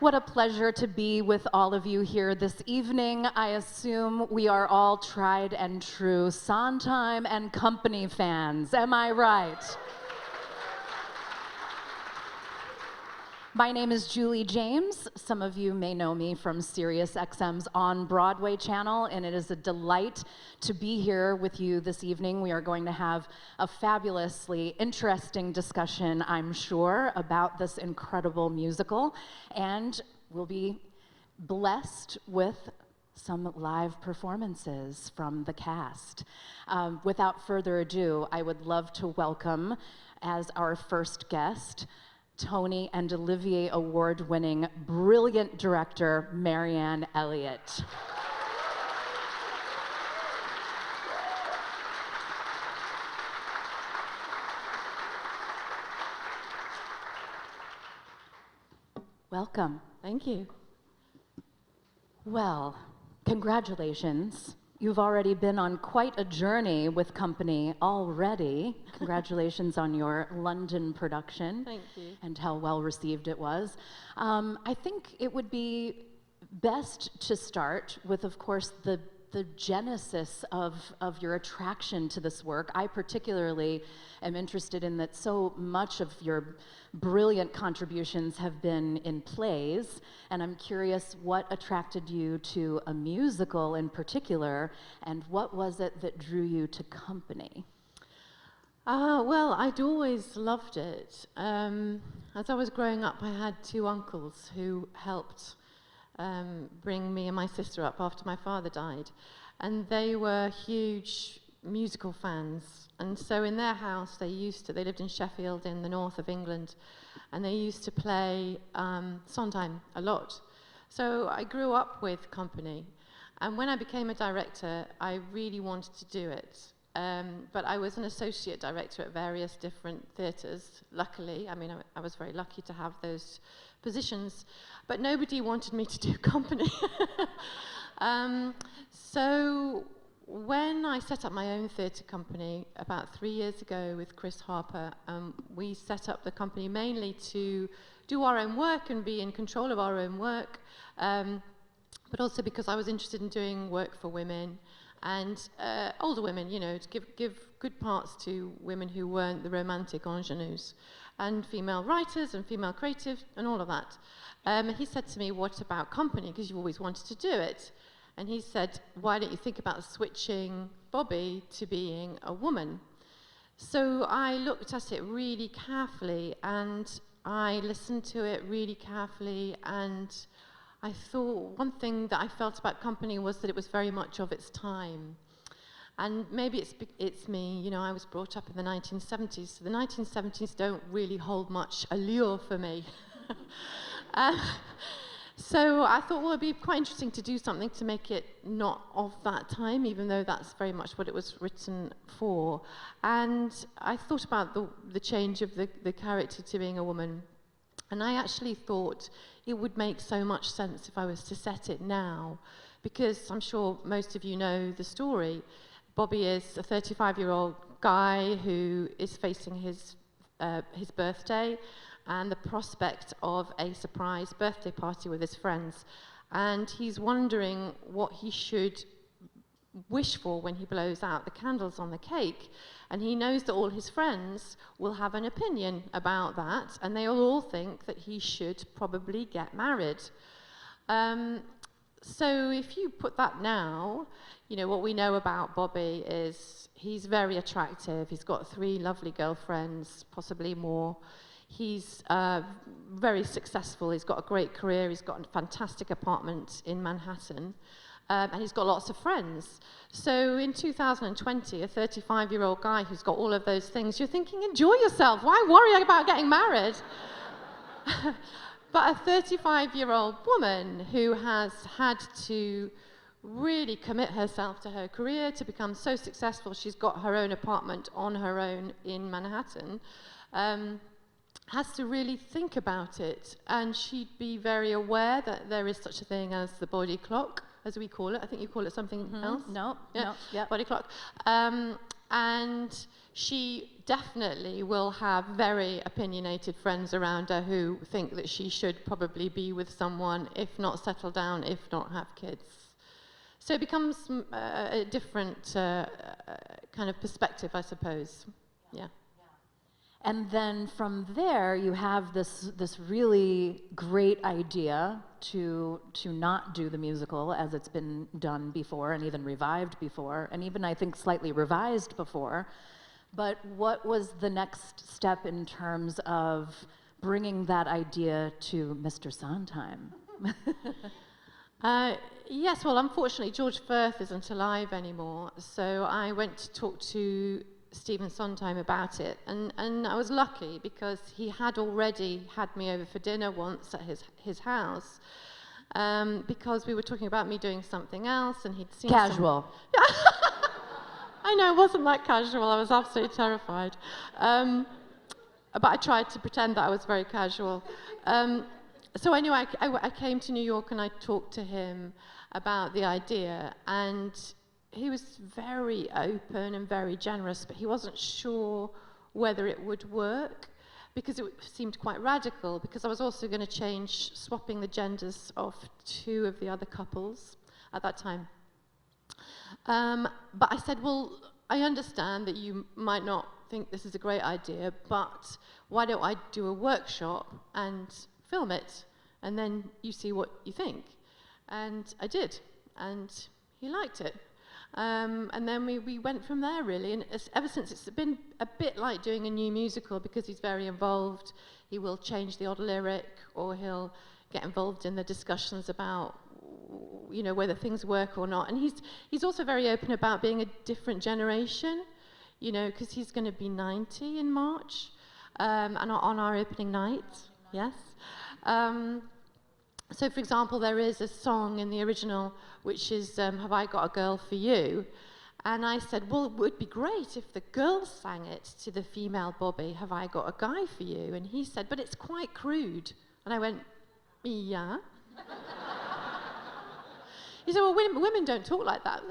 What a pleasure to be with all of you here this evening. I assume we are all tried and true Sondheim and Company fans. Am I right? My name is Julie James. Some of you may know me from SiriusXM's On Broadway channel, and it is a delight to be here with you this evening. We are going to have a fabulously interesting discussion, I'm sure, about this incredible musical, and we'll be blessed with some live performances from the cast. Without further ado, I would love to welcome, as our first guest, Tony and Olivier Award-winning brilliant director, Marianne Elliott. Welcome. Thank you. Well, congratulations. You've already been on quite a journey with Company already. Congratulations on your London production. Thank you. And how well received it was. I think it would be best to start with, of course, the genesis of your attraction to this work. I particularly am interested in that so much of your brilliant contributions have been in plays, and I'm curious what attracted you to a musical in particular, and what was it that drew you to Company? Well, I'd always loved it. As I was growing up, I had two uncles who helped bring me and my sister up after my father died, and they were huge musical fans. And so in their house, they lived in Sheffield in the north of England, and they used to play Sondheim a lot. So I grew up with Company, and when I became a director, I really wanted to do it. But I was an associate director at various different theatres, luckily. I mean, I was very lucky to have those positions, but nobody wanted me to do Company. So when I set up my own theatre company about 3 years ago with Chris Harper, we set up the company mainly to do our own work and be in control of our own work, but also because I was interested in doing work for women and older women, you know, to give good parts to women who weren't the romantic ingenues, and female writers and female creatives and all of that. He said to me, what about Company? Because you've always wanted to do it. And he said, why don't you think about switching Bobbie to being a woman? So I looked at it really carefully, and I listened to it really carefully, and I thought one thing that I felt about Company was that it was very much of its time. And maybe it's me, you know, I was brought up in the 1970s, so the 1970s don't really hold much allure for me. So I thought, well, it'd be quite interesting to do something to make it not of that time, even though that's very much what it was written for. And I thought about the change of the character to being a woman, and I actually thought it would make so much sense if I was to set it now, because I'm sure most of you know the story. Bobbie is a 35-year-old guy who is facing his birthday and the prospect of a surprise birthday party with his friends. And he's wondering what he should wish for when he blows out the candles on the cake. And he knows that all his friends will have an opinion about that, and they all think that he should probably get married. So if you put that now, you know, what we know about Bobbie is he's very attractive. He's got 3 lovely girlfriends, possibly more. He's very successful. He's got a great career. He's got a fantastic apartment in Manhattan. And he's got lots of friends. So in 2020, a 35-year-old guy who's got all of those things, you're thinking, enjoy yourself. Why worry about getting married? But a 35-year-old woman who has had to really commit herself to her career to become so successful, she's got her own apartment on her own in Manhattan, has to really think about it. And she'd be very aware that there is such a thing as the body clock, as we call it. I think you call it something else. No, Yeah. no, yeah. Body clock. And she definitely will have very opinionated friends around her who think that she should probably be with someone, if not settle down, if not have kids. So it becomes a different kind of perspective, I suppose. Yeah. And then from there, you have this really great idea to not do the musical as it's been done before, and even revived before, and even I think slightly revised before. But what was the next step in terms of bringing that idea to Mr. Sondheim? Yes, well, unfortunately, George Furth isn't alive anymore, so I went to talk to Stephen Sondheim about it, and I was lucky because he had already had me over for dinner once at his house, because we were talking about me doing something else, and he'd seen Casual. I know, it wasn't that casual. I was absolutely terrified, but I tried to pretend that I was very casual. So anyway, I came to New York and I talked to him about the idea, and he was very open and very generous, but he wasn't sure whether it would work because it seemed quite radical, because I was also going to swapping the genders of two of the other couples at that time. But I said, well, I understand that you might not think this is a great idea, but why don't I do a workshop and film it, and then you see what you think. And I did, and he liked it. And then we went from there, really. And ever since, it's been a bit like doing a new musical, because he's very involved. He will change the odd lyric, or he'll get involved in the discussions about, you know, whether things work or not. And he's also very open about being a different generation, you know, because he's going to be 90 in March, and on our opening night. Yes. So, for example, there is a song in the original which is Have I Got a Girl for You? And I said, well, it would be great if the girls sang it to the female Bobbie, Have I Got a Guy for You? And he said, but it's quite crude. And I went, yeah. He said, well, women don't talk like that.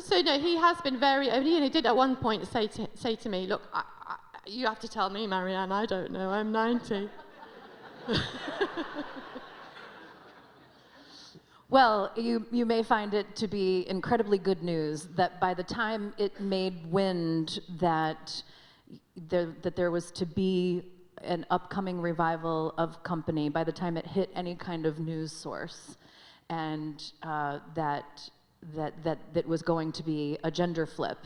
So, no, he has been very, and he did at one point say to me, look, you have to tell me, Marianne, I don't know, I'm 90. Well, you may find it to be incredibly good news that by the time it made wind that there was to be an upcoming revival of Company, by the time it hit any kind of news source, and that was going to be a gender flip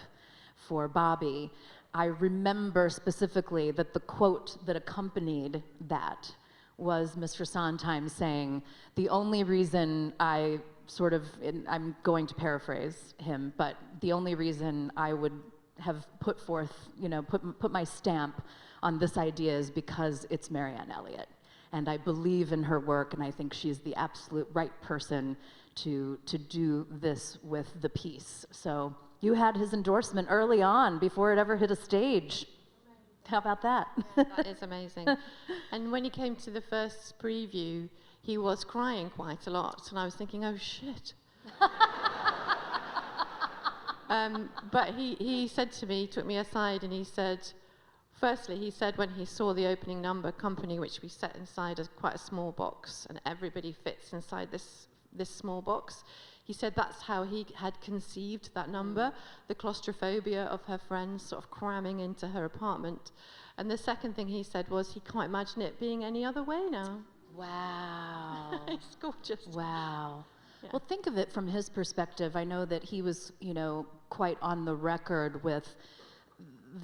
for Bobbie, I remember specifically that the quote that accompanied that was Mr. Sondheim saying, the only reason I'm going to paraphrase him, but the only reason I would have put forth, you know, put my stamp on this idea is because it's Marianne Elliott. And I believe in her work, and I think she's the absolute right person to do this with the piece. So you had his endorsement early on, before it ever hit a stage. How about that? Yeah, that is amazing. And when he came to the first preview, he was crying quite a lot, and I was thinking, oh shit. But he said to me, took me aside, and he said, firstly, he said when he saw the opening number, Company, which we set inside as quite a small box, and everybody fits inside this small box, he said that's how he had conceived that number, the claustrophobia of her friends sort of cramming into her apartment. And the second thing he said was he can't imagine it being any other way now. Wow. It's gorgeous. Wow. Yeah. Well, think of it from his perspective. I know that he was, you know, quite on the record with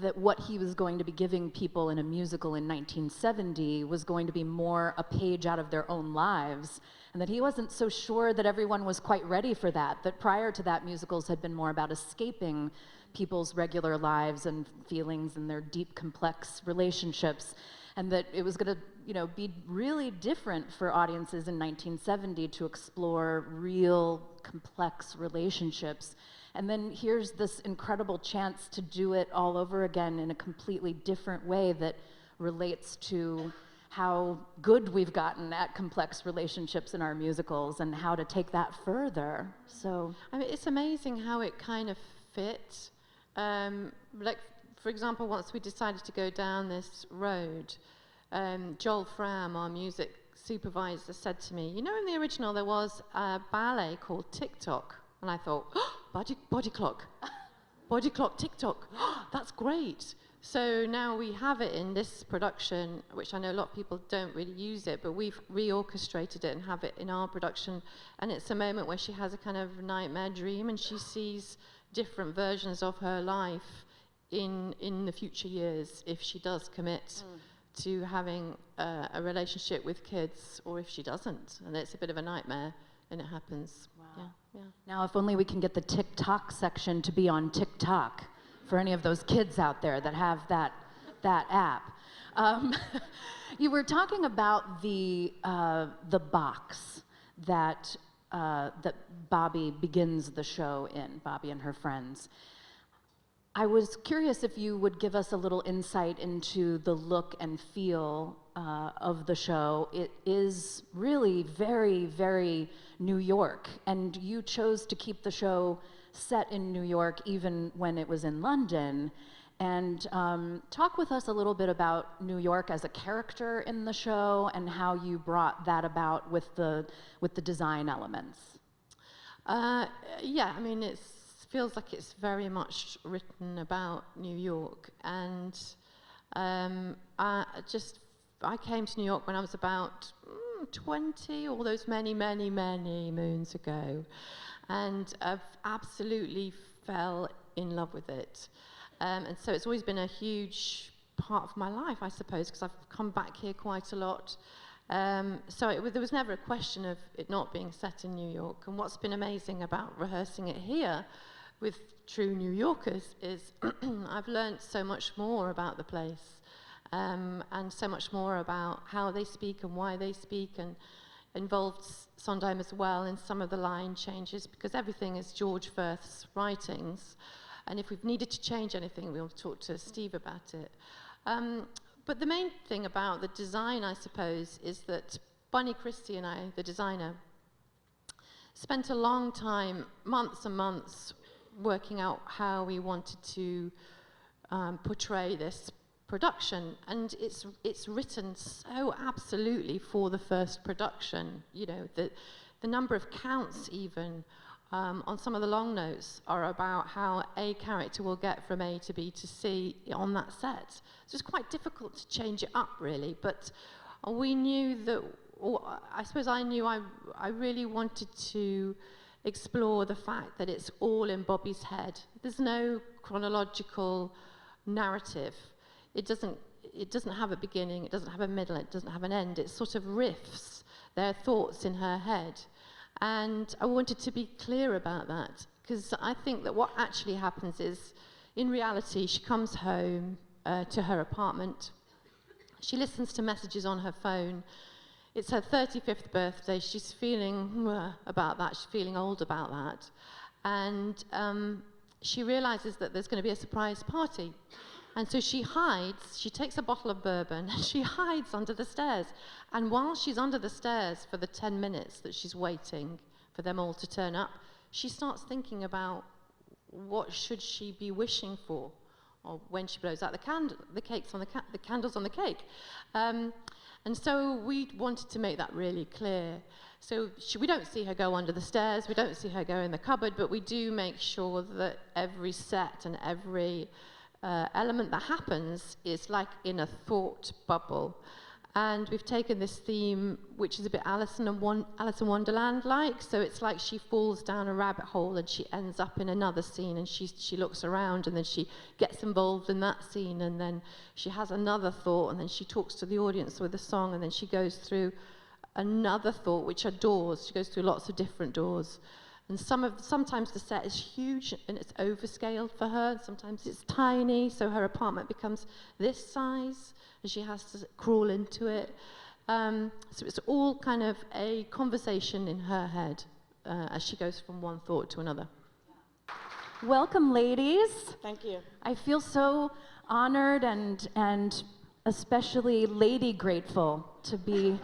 that what he was going to be giving people in a musical in 1970 was going to be more a page out of their own lives, and that he wasn't so sure that everyone was quite ready for that, that prior to that, musicals had been more about escaping people's regular lives and feelings and their deep, complex relationships, and that it was going to, you know, be really different for audiences in 1970 to explore real, complex relationships. And then here's this incredible chance to do it all over again in a completely different way that relates to how good we've gotten at complex relationships in our musicals and how to take that further. So I mean, it's amazing how it kind of fit. Like, for example, once we decided to go down this road, Joel Fram, our music supervisor, said to me, you know, in the original there was a ballet called TikTok. And I thought, oh, body clock, body clock, TikTok. Oh, that's great. So now we have it in this production, which I know a lot of people don't really use it, but we've reorchestrated it and have it in our production. And it's a moment where she has a kind of nightmare dream and she sees different versions of her life in the future years if she does commit to having a relationship with kids, or if she doesn't. And it's a bit of a nightmare, and it happens. Wow. Yeah. Now, if only we can get the TikTok section to be on TikTok for any of those kids out there that have that app. You were talking about the box that Bobbie begins the show in, Bobbie and her friends. I was curious if you would give us a little insight into the look and feel of the show. It is really very, very New York, and you chose to keep the show set in New York even when it was in London. And talk with us a little bit about New York as a character in the show and how you brought that about with the design elements. Yeah, I mean, it feels like it's very much written about New York, and I came to New York when I was about 20, all those many moons ago, and I've absolutely fell in love with it. And so it's always been a huge part of my life, I suppose, because I've come back here quite a lot. So there was never a question of it not being set in New York. And what's been amazing about rehearsing it here with true New Yorkers is I've learned so much more about the place, and so much more about how they speak and why they speak, and involved Sondheim as well in some of the line changes, because everything is George Furth's writings. And if we've needed to change anything, we'll talk to Steve about it. But the main thing about the design, I suppose, is that Bunny Christie and I, the designer, spent a long time, months and months, working out how we wanted to portray this production. And it's written so absolutely for the first production. You know, the number of counts even on some of the long notes are about how a character will get from A to B to C on that set. So it's quite difficult to change it up, really. But we knew that, or I suppose I knew I really wanted to explore the fact that it's all in Bobbie's head. There's no chronological narrative. It doesn't have a beginning, it doesn't have a middle, it doesn't have an end. It's sort of riffs. There are thoughts in her head. And I wanted to be clear about that, because I think that what actually happens is, in reality, she comes home to her apartment. She listens to messages on her phone. It's her 35th birthday. She's feeling about that. She's feeling old about that. And she realizes that there's going to be a surprise party. And so she hides, she takes a bottle of bourbon, and she hides under the stairs. And while she's under the stairs for the 10 minutes that she's waiting for them all to turn up, she starts thinking about what should she be wishing for, or when she blows out the candles on the cake. And so we wanted to make that really clear. So we don't see her go under the stairs, we don't see her go in the cupboard, but we do make sure that every set and every element that happens is like in a thought bubble. And we've taken this theme, which is a bit Alice in Wonderland-like, so it's like she falls down a rabbit hole and she ends up in another scene, and she looks around, and then she gets involved in that scene, and then she has another thought, and then she talks to the audience with a song, and then she goes through another thought, which are doors. She goes through lots of different doors. And sometimes the set is huge and it's overscaled for her, and sometimes it's tiny, so her apartment becomes this size and she has to crawl into it. So it's all kind of a conversation in her head as she goes from one thought to another. Welcome, ladies. Thank you. I feel so honored and especially lady grateful to be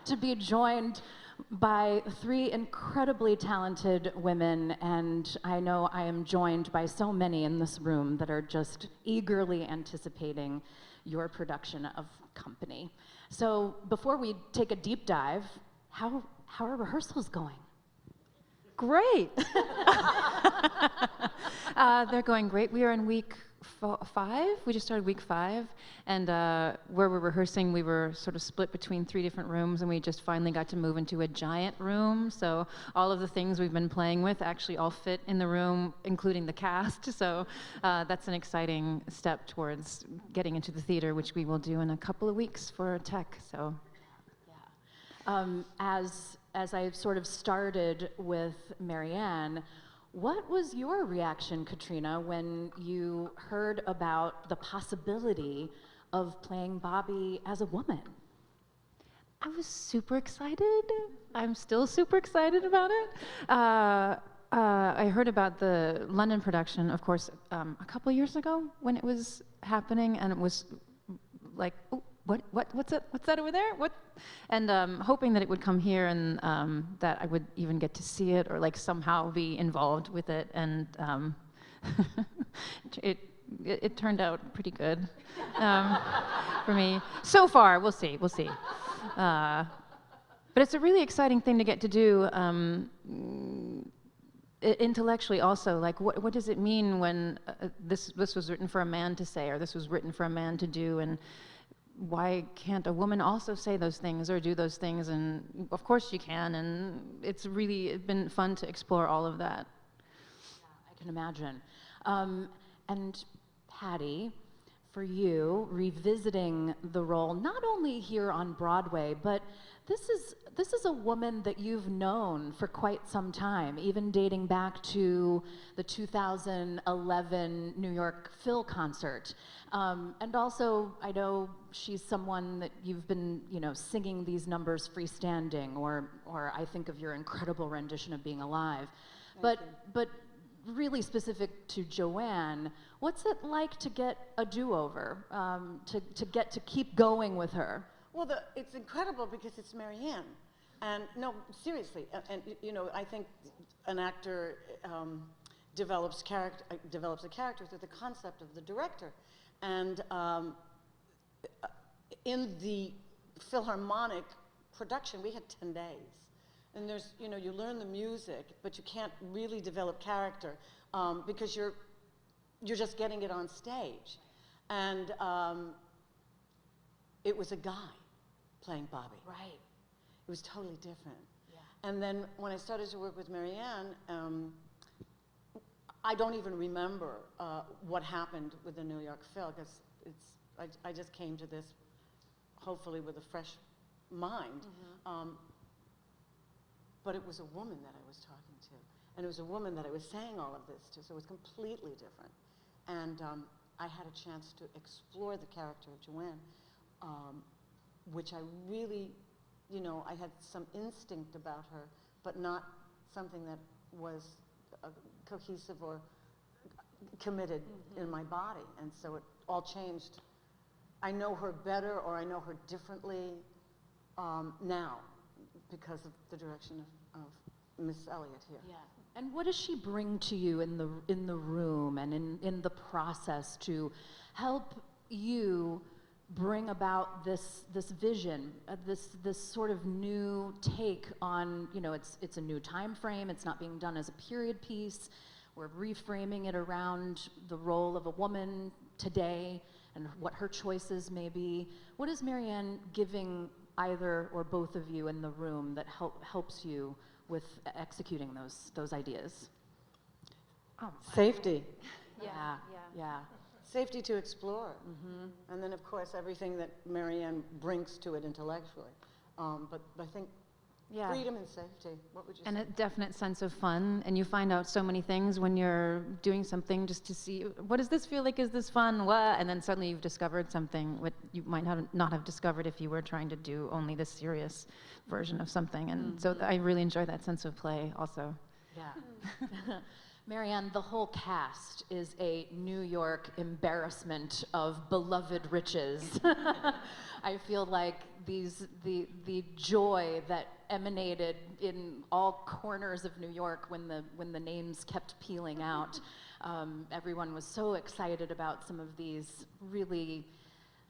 to be joined by three incredibly talented women, and I know I am joined by so many in this room that are just eagerly anticipating your production of Company. So before we take a deep dive, how are rehearsals going? Great. They're going great. We are in week 5. We just started week 5, and where we're rehearsing, we were sort of split between 3 different rooms, and we just finally got to move into a giant room. So all of the things we've been playing with actually all fit in the room, including the cast. So that's an exciting step towards getting into the theater, which we will do in a couple of weeks for tech. So, yeah. As I sort of started with Marianne, what was your reaction, Katrina, when you heard about the possibility of playing Bobbie as a woman? I was super excited. I'm still super excited about it. I heard about the London production, of course, a couple years ago when it was happening, and it was like, oh, what's that over there? What? And hoping that it would come here, and that I would even get to see it or like somehow be involved with it. And it turned out pretty good for me so far. We'll see. But it's a really exciting thing to get to do. Intellectually also, like what does it mean when this was written for a man to say, or this was written for a man to do, and why can't a woman also say those things or do those things? And of course she can, and it's really been fun to explore all of that. Yeah, I can imagine. And Patti, for you, revisiting the role, not only here on Broadway, but this is a woman that you've known for quite some time, even dating back to the 2011 New York Phil concert. And also, I know she's someone that you've been, singing these numbers freestanding, or I think of your incredible rendition of Being Alive. But really specific to Joanne, what's it like to get a do-over, to get to keep going with her? Well, it's incredible because it's Marianne. And no, seriously, and I think an actor develops a character through the concept of the director. And in the Philharmonic production, we had 10 days. And there's, you learn the music, but you can't really develop character because you're just getting it on stage. And it was a guy playing Bobbie. Right. It was totally different. Yeah. And then when I started to work with Marianne, I don't even remember what happened with the New York Phil, because I just came to this hopefully with a fresh mind. Mm-hmm. But it was a woman that I was talking to, and it was a woman that I was saying all of this to, so it was completely different. And I had a chance to explore the character of Joanne, which I really, I had some instinct about her, but not something that was cohesive or committed in my body. And so it all changed. I know her better, or I know her differently now because of the direction of Miss Elliott here. Yeah. And what does she bring to you in the room and in the process to help you bring about this vision, this sort of new take on, it's a new time frame, it's not being done as a period piece, we're reframing it around the role of a woman today and what her choices may be. What is Marianne giving either or both of you in the room that helps you with executing those ideas? Safety. Yeah. Safety to explore. Mm-hmm. And then, of course, everything that Marianne brings to it intellectually. But I think freedom and safety. What would you say? And a definite sense of fun, and you find out so many things when you're doing something just to see, what does this feel like? Is this fun? What? And then suddenly you've discovered something what you might not have discovered if you were trying to do only the serious version of something. And so I really enjoy that sense of play also. Yeah. Marianne, the whole cast is a New York embarrassment of beloved riches. I feel like the joy that emanated in all corners of New York when the names kept peeling out. Everyone was so excited about some of these really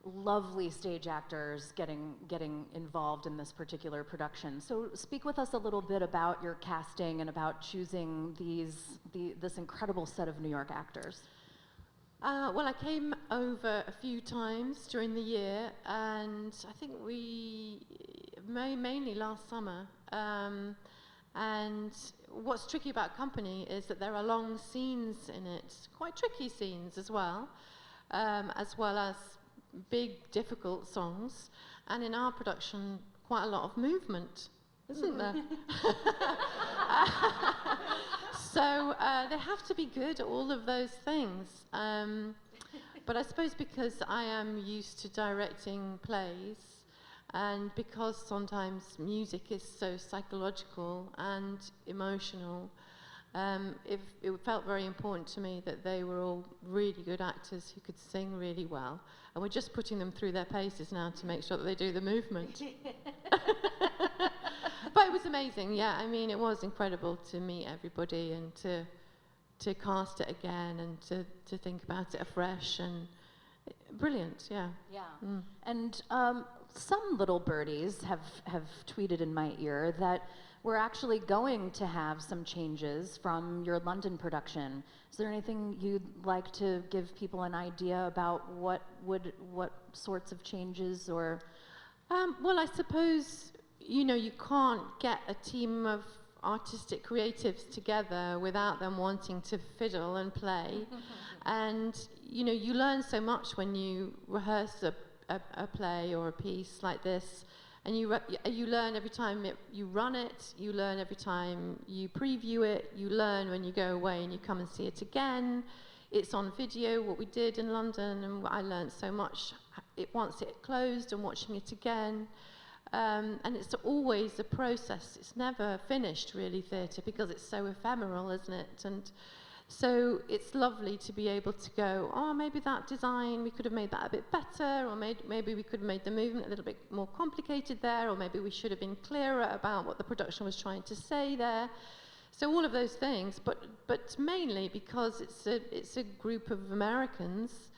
lovely stage actors getting involved in this particular production. So speak with us a little bit about your casting and about choosing this incredible set of New York actors. Well, I came over a few times during the year, and I think mainly last summer. And what's tricky about company is that there are long scenes in it, quite tricky scenes as well as big, difficult songs, and in our production, quite a lot of movement, isn't there? So they have to be good at all of those things. But I suppose because I am used to directing plays, and because sometimes music is so psychological and emotional, it felt very important to me that they were all really good actors who could sing really well. And we're just putting them through their paces now to make sure that they do the movement. But it was amazing, yeah. I mean, it was incredible to meet everybody and to cast it again and to think about it afresh, and brilliant, yeah. Yeah. And some little birdies have tweeted in my ear that we're actually going to have some changes from your London production. Is there anything you'd like to give people an idea about what sorts of changes or? Well, I suppose, you can't get a team of artistic creatives together without them wanting to fiddle and play. And, you learn so much when you rehearse a play or a piece like this. And you learn every time you run it, you learn every time you preview it, you learn when you go away and you come and see it again. It's on video, what we did in London, and I learned so much once it closed and watching it again. And it's always a process. It's never finished, really, theatre, because it's so ephemeral, isn't it? And so it's lovely to be able to go, maybe that design, we could have made that a bit better, or maybe we could have made the movement a little bit more complicated there, or maybe we should have been clearer about what the production was trying to say there. So all of those things, but mainly because it's a group of Americans,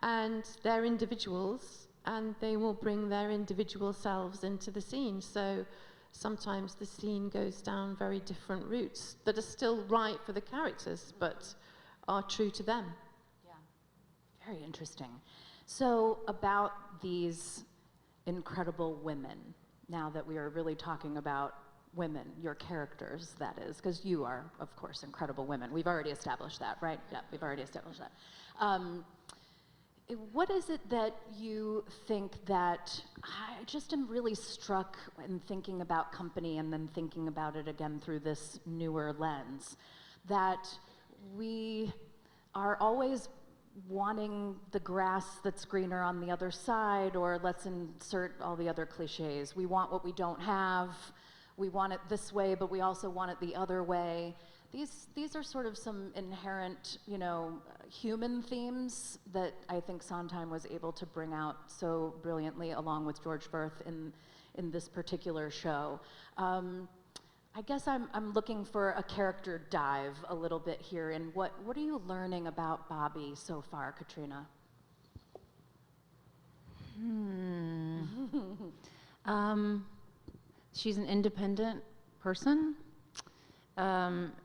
and they're individuals, and they will bring their individual selves into the scene. So sometimes the scene goes down very different routes that are still right for the characters, but are true to them. Yeah, very interesting. So about these incredible women, now that we are really talking about women, your characters, that is, because you are, of course, incredible women. We've already established that, right? Yeah, we've already established that. What is it that you think that, I just am really struck in thinking about company and then thinking about it again through this newer lens, that we are always wanting the grass that's greener on the other side, or let's insert all the other cliches. We want what we don't have, we want it this way, but we also want it the other way. These are sort of some inherent, human themes that I think Sondheim was able to bring out so brilliantly, along with George Furth in this particular show. I guess I'm looking for a character dive a little bit here. And what are you learning about Bobbie so far, Katrina? She's an independent person.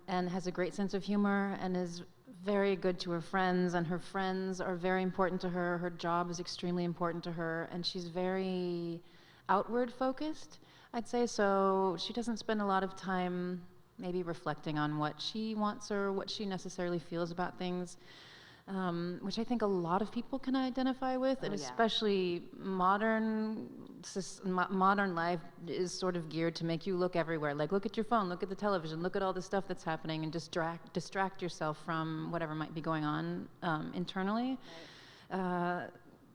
And has a great sense of humor and is very good to her friends, and her friends are very important to her. Her job is extremely important to her, and she's very outward focused, I'd say. So she doesn't spend a lot of time maybe reflecting on what she wants or what she necessarily feels about things, which I think a lot of people can identify with, and especially modern life is sort of geared to make you look everywhere. Like, look at your phone, look at the television, look at all the stuff that's happening, and distract yourself from whatever might be going on internally. Right.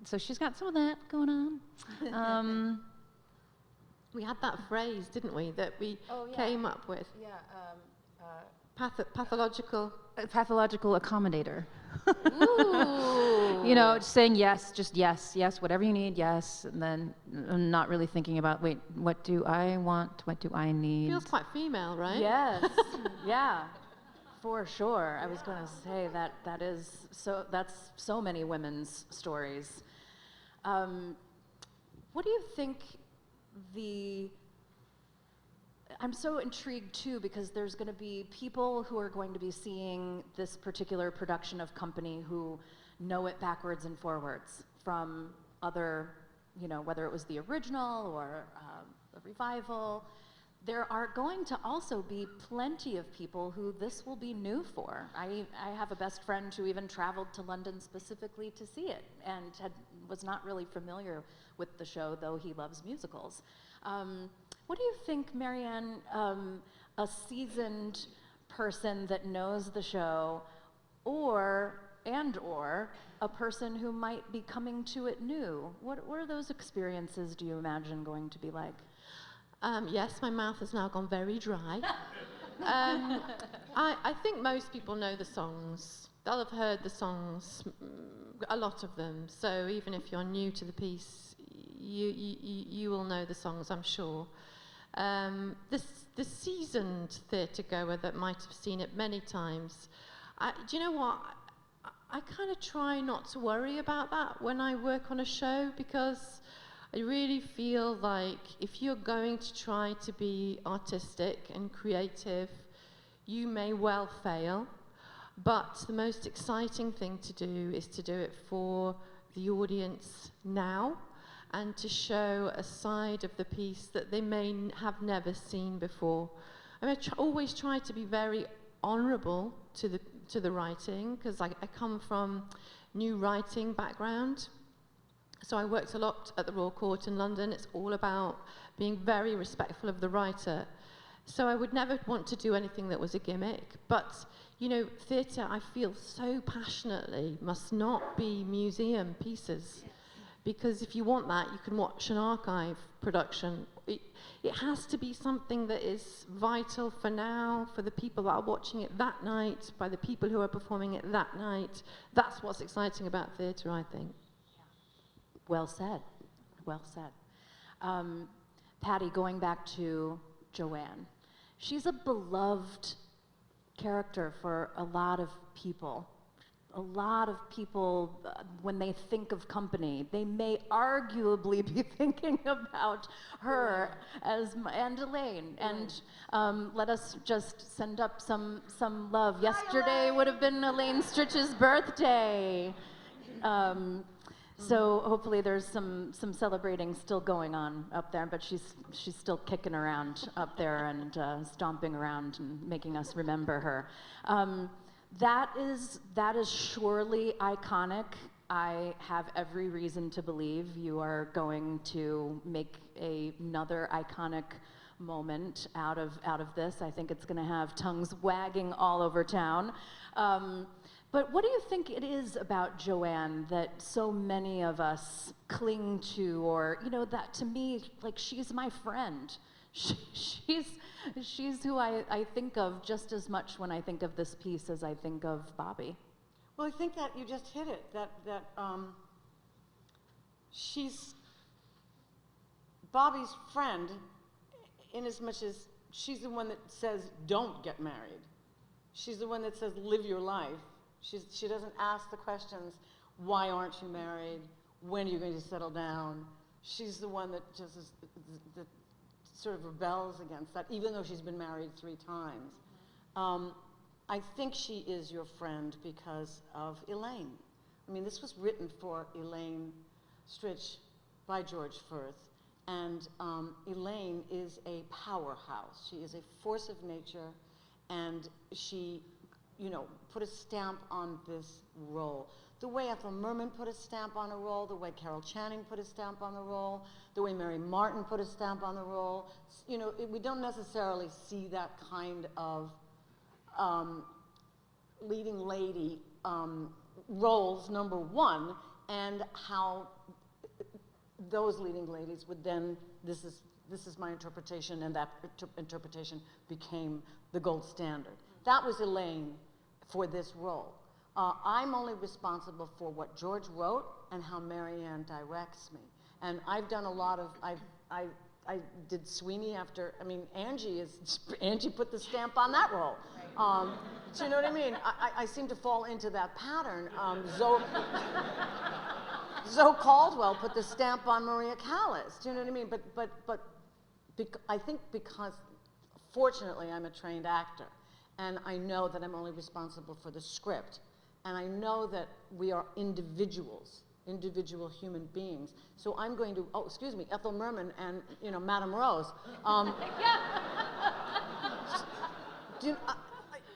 So she's got some of that going on. We had that phrase, didn't we, that we came up with? Yeah. Pathological. A pathological accommodator. Ooh. You know, just saying yes, just yes, yes, whatever you need, yes, and then not really thinking about, wait, what do I want? What do I need? Feels quite female, right? Yes, yeah, for sure. I was going to say that's so many women's stories. What do you think I'm so intrigued too, because there's going to be people who are going to be seeing this particular production of Company who know it backwards and forwards from other, whether it was the original or a revival. There are going to also be plenty of people who this will be new for. I have a best friend who even traveled to London specifically to see it and was not really familiar with the show, though he loves musicals. What do you think, Marianne, a seasoned person that knows the show or a person who might be coming to it new, what are those experiences, do you imagine, going to be like? Yes, my mouth has now gone very dry. I think most people know the songs. They'll have heard the songs, a lot of them. So even if you're new to the piece, you will know the songs, I'm sure. The seasoned theatre goer that might have seen it many times, do you know what? I kind of try not to worry about that when I work on a show, because I really feel like if you're going to try to be artistic and creative, you may well fail, but the most exciting thing to do is to do it for the audience now and to show a side of the piece that they may have never seen before. I mean, I always try to be very honourable to the writing, because I come from new writing background. So I worked a lot at the Royal Court in London. It's all about being very respectful of the writer. So I would never want to do anything that was a gimmick. But, theatre, I feel so passionately, must not be museum pieces. Because if you want that, you can watch an archive production. It has to be something that is vital for now, for the people that are watching it that night, by the people who are performing it that night. That's what's exciting about theatre, I think. Well said, well said. Patti, going back to Joanne, she's a beloved character for a lot of people. A lot of people, when they think of Company, they may arguably be thinking about her and Elaine. And let us just send up some love. Yesterday would have been Elaine Stritch's birthday. So hopefully there's some celebrating still going on up there, but she's still kicking around up there and stomping around and making us remember her. That is surely iconic. I have every reason to believe you are going to make another iconic moment out of this. I think it's going to have tongues wagging all over town. But what do you think it is about Joanne that so many of us cling to, or, that to me, like, she's my friend. She's who I think of just as much when I think of this piece as I think of Bobbie. Well, I think that you just hit it, that she's Bobbie's friend in as much as she's the one that says, don't get married. She's the one that says, live your life. She doesn't ask the questions, why aren't you married? When are you going to settle down? She's the one that just that sort of rebels against that, even though she's been married 3 times. I think she is your friend because of Elaine. I mean, this was written for Elaine Stritch by George Furth, and Elaine is a powerhouse. She is a force of nature, and she put a stamp on this role. The way Ethel Merman put a stamp on a role, the way Carol Channing put a stamp on the role, the way Mary Martin put a stamp on the role. We don't necessarily see that kind of leading lady roles, number one, and how those leading ladies would then, this is my interpretation, and that interpretation became the gold standard. That was Elaine for this role. I'm only responsible for what George wrote and how Marianne directs me. And I've done a lot of, I did Sweeney after, I mean, Angie put the stamp on that role. Do you know what I mean? I seem to fall into that pattern. Zoe Caldwell put the stamp on Maria Callas. Do you know what I mean? But I think because, fortunately, I'm a trained actor, and I know that I'm only responsible for the script, and I know that we are individuals, individual human beings. So I'm going to, oh, excuse me, Ethel Merman and, you know, Madame Rose.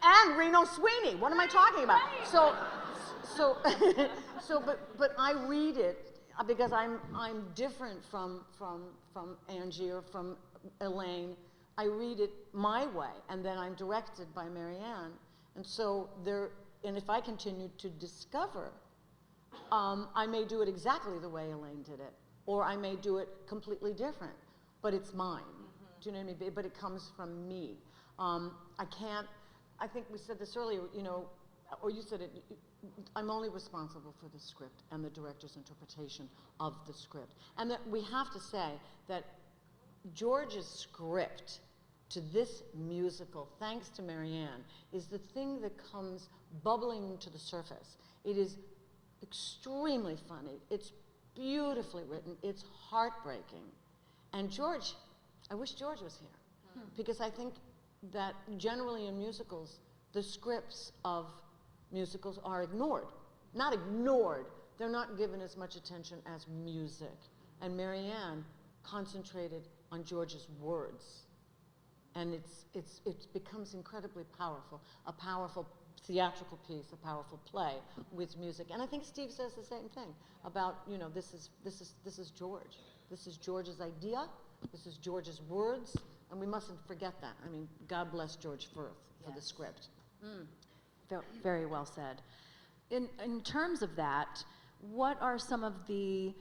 And Reno Sweeney. What am I talking about? But I read it because I'm different from Angie or from Elaine. I read it my way, and then I'm directed by Marianne. And so and if I continue to discover, I may do it exactly the way Elaine did it, or I may do it completely different, but it's mine. Do you know what I mean? But it comes from me. I think we said this earlier, you know, or you said it, I'm only responsible for the script and the director's interpretation of the script. And that we have to say that George's script to this musical, thanks to Marianne, is the thing that comes bubbling to the surface. It is extremely funny. It's beautifully written. It's heartbreaking. And George, I wish George was here, because I think that generally in musicals, the scripts of musicals are ignored. Not ignored, they're not given as much attention as music. And Marianne concentrated on George's words. And it becomes incredibly powerful, a powerful theatrical piece, a powerful play with music. And I think Steve says the same thing about, you know, this is George. This is George's idea, this is George's words, and we mustn't forget that. I mean, God bless George Furth for the script. Very well said. In terms of that, what are some of the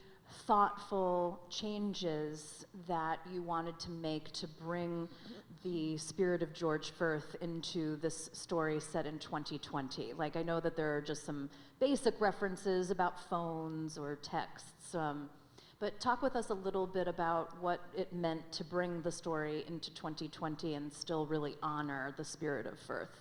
thoughtful changes that you wanted to make to bring the spirit of George Furth into this story set in 2020? Like, I know that there are just some basic references about phones or texts, but talk with us a little bit about what it meant to bring the story into 2020 and still really honor the spirit of Furth.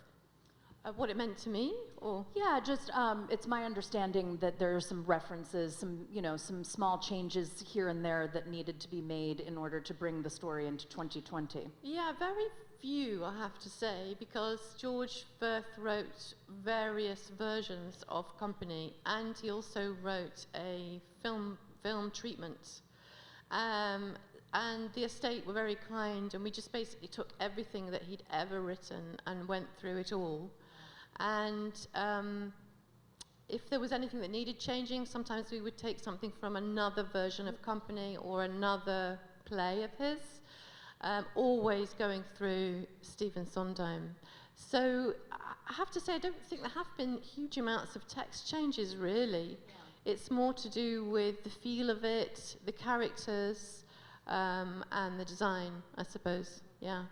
What it meant to me, or? Yeah, just it's my understanding that there are some references, some small changes here and there that needed to be made in order to bring the story into 2020. Yeah, very few, I have to say, because George Furth wrote various versions of Company, and he also wrote a film treatment. And the estate were very kind, and we just basically took everything that he'd ever written and went through it all. And if there was anything that needed changing, sometimes we would take something from another version of Company or another play of his, always going through Stephen Sondheim. So I have to say, I don't think there have been huge amounts of text changes, really. Yeah. It's more to do with the feel of it, the characters, and the design, I suppose. Yeah.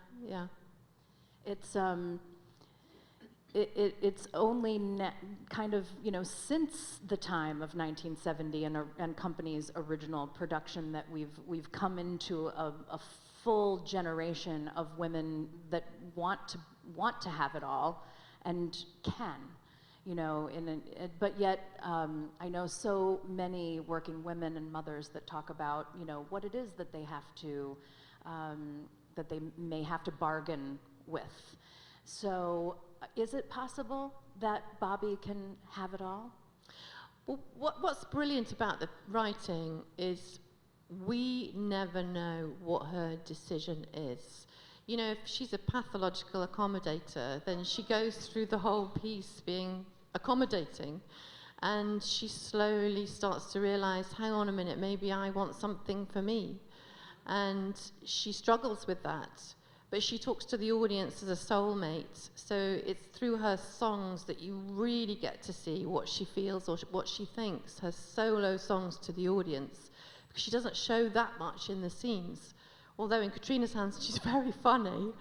It's only kind of, since the time of 1970 and Company's original production that we've come into a full generation of women that want to have it all and can, but yet I know so many working women and mothers that talk about, what it is that they have to, that they may have to bargain with. So is it possible that Bobbie can have it all? Well, what's brilliant about the writing is we never know what her decision is. If she's a pathological accommodator, then she goes through the whole piece being accommodating, and she slowly starts to realize, hang on a minute, maybe I want something for me. And she struggles with that. But she talks to the audience as a soulmate, so it's through her songs that you really get to see what she feels or what she thinks, her solo songs to the audience, because she doesn't show that much in the scenes, although in Katrina's hands she's very funny.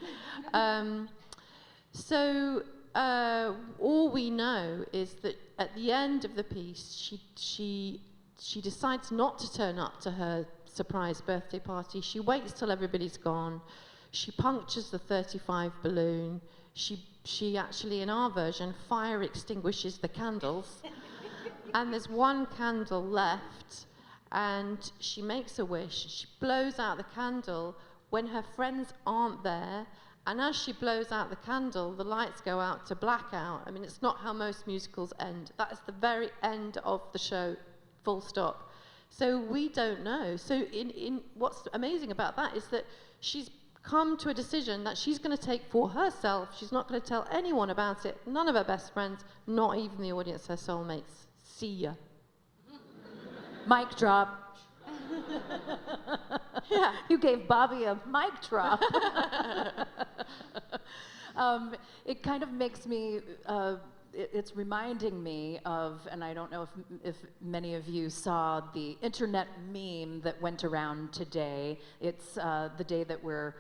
So all we know is that at the end of the piece, she decides not to turn up to her surprise birthday party. She waits till everybody's gone. She punctures the 35 balloon. She actually, in our version, fire extinguishes the candles. And there's one candle left. And she makes a wish. She blows out the candle when her friends aren't there. And as she blows out the candle, the lights go out to blackout. I mean, it's not how most musicals end. That is the very end of the show, full stop. So we don't know. So in what's amazing about that is that she's come to a decision that she's going to take for herself. She's not going to tell anyone about it, none of her best friends, not even the audience, her soulmates. See ya. Mic drop. Yeah. You gave Bobbie a mic drop. It kind of makes me, it's reminding me of, and I don't know if many of you saw the internet meme that went around today. It's the day that we're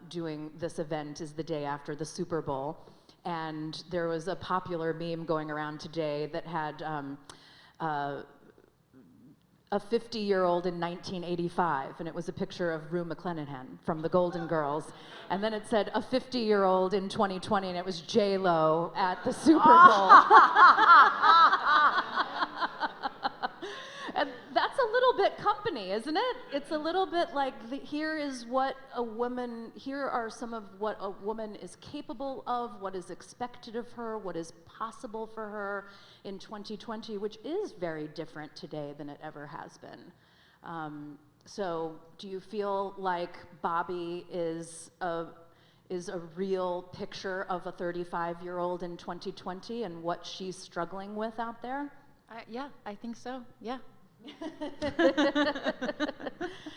doing this event is the day after the Super Bowl. And there was a popular meme going around today that had a 50-year-old in 1985, and it was a picture of Rue McClanahan from the Golden Girls. And then it said a 50-year-old in 2020, and it was J-Lo at the Super Bowl. And that's a little bit company, isn't it? It's a little bit like, here are some of what a woman is capable of, what is expected of her, what is possible for her in 2020, which is very different today than it ever has been. So do you feel like Bobbie is a real picture of a 35-year-old in 2020 and what she's struggling with out there? Yeah, I think so. Yeah.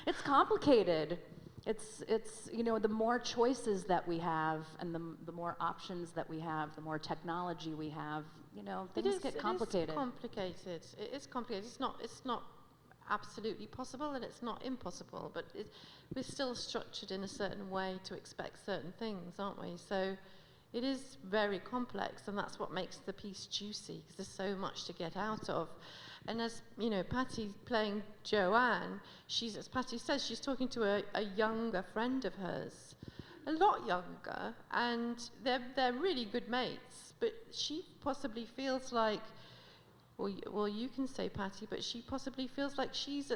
It's complicated. It's the more choices that we have and the more options that we have, the more technology we have, things get complicated. It is complicated. It is complicated. It's not absolutely possible and it's not impossible, but we're still structured in a certain way to expect certain things, aren't we? So it is very complex, and that's what makes the piece juicy, because there's so much to get out of. And as Patti playing Joanne, as Patti says, she's talking to a younger friend of hers, a lot younger, and they're really good mates. But she possibly feels like, well, you can say Patti, but she possibly feels like she's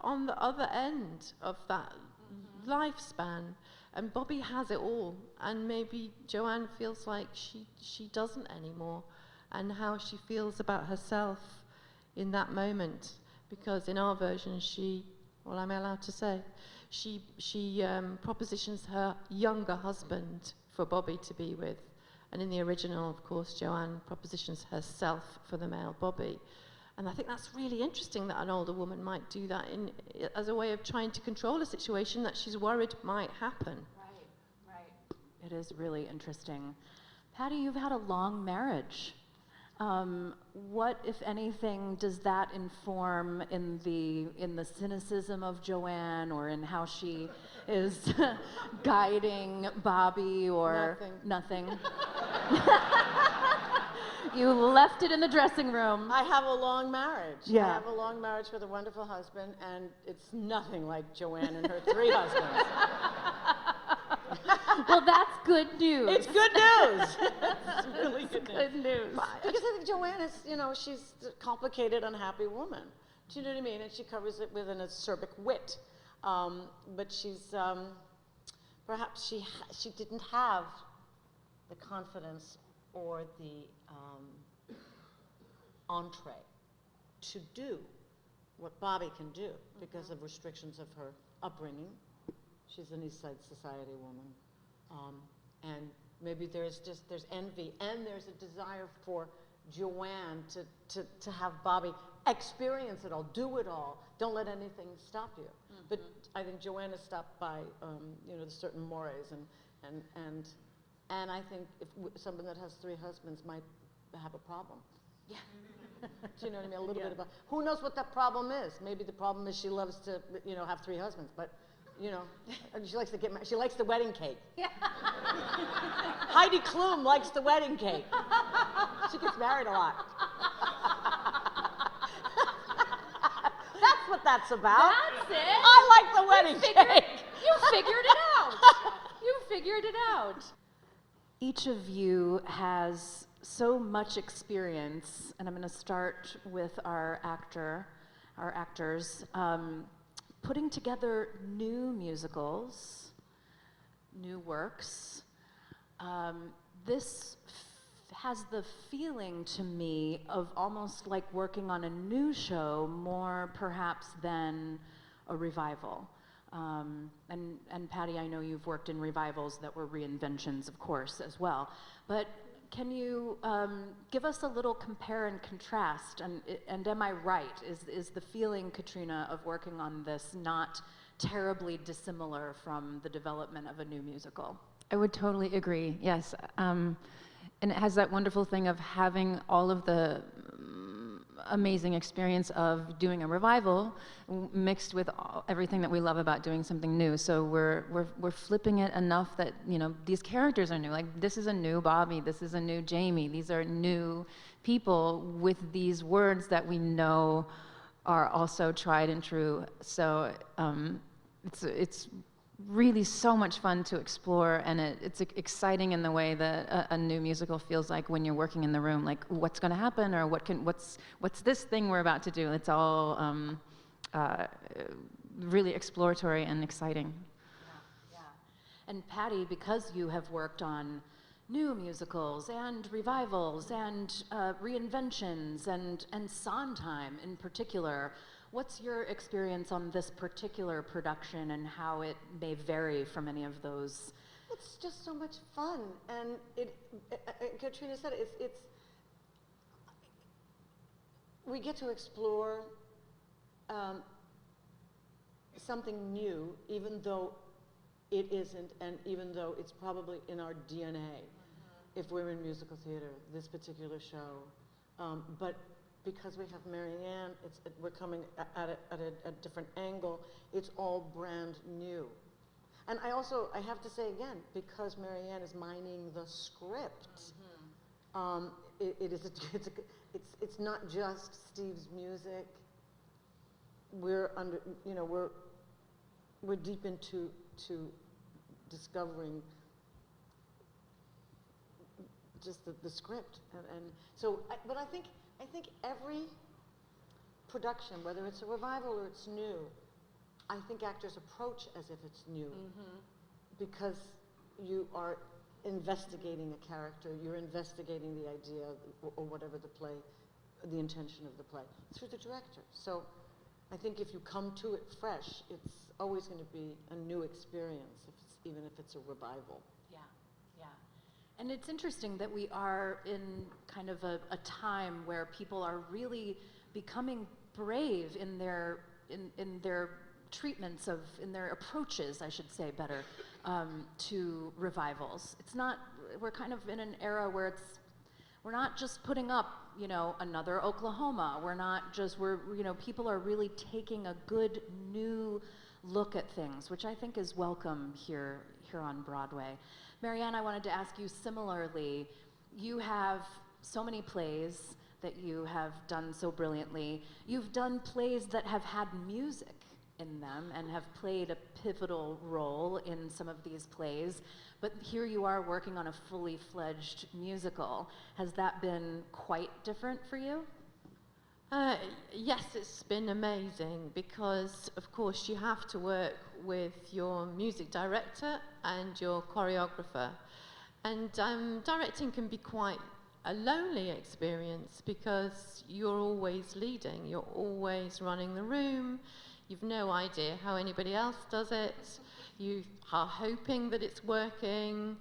on the other end of that lifespan, and Bobbie has it all, and maybe Joanne feels like she doesn't anymore, and how she feels about herself in that moment, because in our version am I allowed to say, she propositions her younger husband for Bobbie to be with, and in the original, of course, Joanne propositions herself for the male Bobbie. And I think that's really interesting that an older woman might do that as a way of trying to control a situation that she's worried might happen. Right. It is really interesting. Patti, you've had a long marriage. What, if anything, does that inform in the cynicism of Joanne, or in how she is guiding Bobbie, or nothing? You left it in the dressing room. I have a long marriage. Yeah. I have a long marriage with a wonderful husband, and it's nothing like Joanne and her 3 husbands. Well, that's good news. It's good news. It's really good news. Good news. Because I think Joanne is, she's a complicated, unhappy woman. Do you know what I mean? And she covers it with an acerbic wit. But she's, perhaps she didn't have the confidence or the entree to do what Bobbie can do because of restrictions of her upbringing. She's an East Side Society woman. And maybe there's envy, and there's a desire for Joanne to have Bobbie experience it all, do it all. Don't let anything stop you. Mm-hmm. But I think Joanne is stopped by, the certain mores, and I think if someone that has 3 husbands might have a problem. Yeah. Do you know what I mean? A little bit about, who knows what that problem is? Maybe the problem is she loves to, have 3 husbands, but, you know, and she likes to get married. She likes the wedding cake. Yeah. Heidi Klum likes the wedding cake. She gets married a lot. That's what that's about. That's it. I like the wedding cake. You figured it out. You figured it out. Each of you has so much experience, and I'm going to start with our actors, putting together new musicals, new works. This has the feeling to me of almost like working on a new show more perhaps than a revival. And Patti, I know you've worked in revivals that were reinventions, of course, as well. But can you give us a little compare and contrast? And am I right? Is the feeling, Katrina, of working on this not terribly dissimilar from the development of a new musical? I would totally agree, yes. And it has that wonderful thing of having all of the amazing experience of doing a revival mixed with everything that we love about doing something new. So we're flipping it enough that, you know, these characters are new. Like, this is a new Bobbie, this is a new Jamie. These are new people with these words that we know are also tried and true. So it's really so much fun to explore, and it's exciting in the way that a new musical feels like when you're working in the room. Like, what's going to happen, or what's this thing we're about to do? It's all really exploratory and exciting. Yeah. And Patti, because you have worked on new musicals and revivals and reinventions and Sondheim in particular, what's your experience on this particular production and how it may vary from any of those? It's just so much fun, and Katrina said it's we get to explore something new, even though it isn't, and even though it's probably in our DNA, if we're in musical theater, this particular show, but because we have Marianne, we're coming at it at a different angle. It's all brand new. And I have to say again, because Marianne is mining the script, it's not just Steve's music. We're deep into discovering just the script, and so. But I think every production, whether it's a revival or it's new, I think actors approach as if it's new, because you are investigating a character, you're investigating the idea or whatever the intention of the play, through the director. So I think if you come to it fresh, it's always going to be a new experience, even if it's a revival. And it's interesting that we are in kind of a time where people are really becoming brave in their treatments in their approaches, I should say better, to revivals. It's not, we're kind of in an era where we're not just putting up, you know, another Oklahoma. People are really taking a good new look at things, which I think is welcome here on Broadway. Marianne, I wanted to ask you similarly, you have so many plays that you have done so brilliantly. You've done plays that have had music in them and have played a pivotal role in some of these plays, but here you are working on a fully fledged musical. Has that been quite different for you? Yes, it's been amazing, because of course you have to work with your music director and your choreographer, and directing can be quite a lonely experience because you're always leading, you're always running the room, you've no idea how anybody else does it, you are hoping that it's working.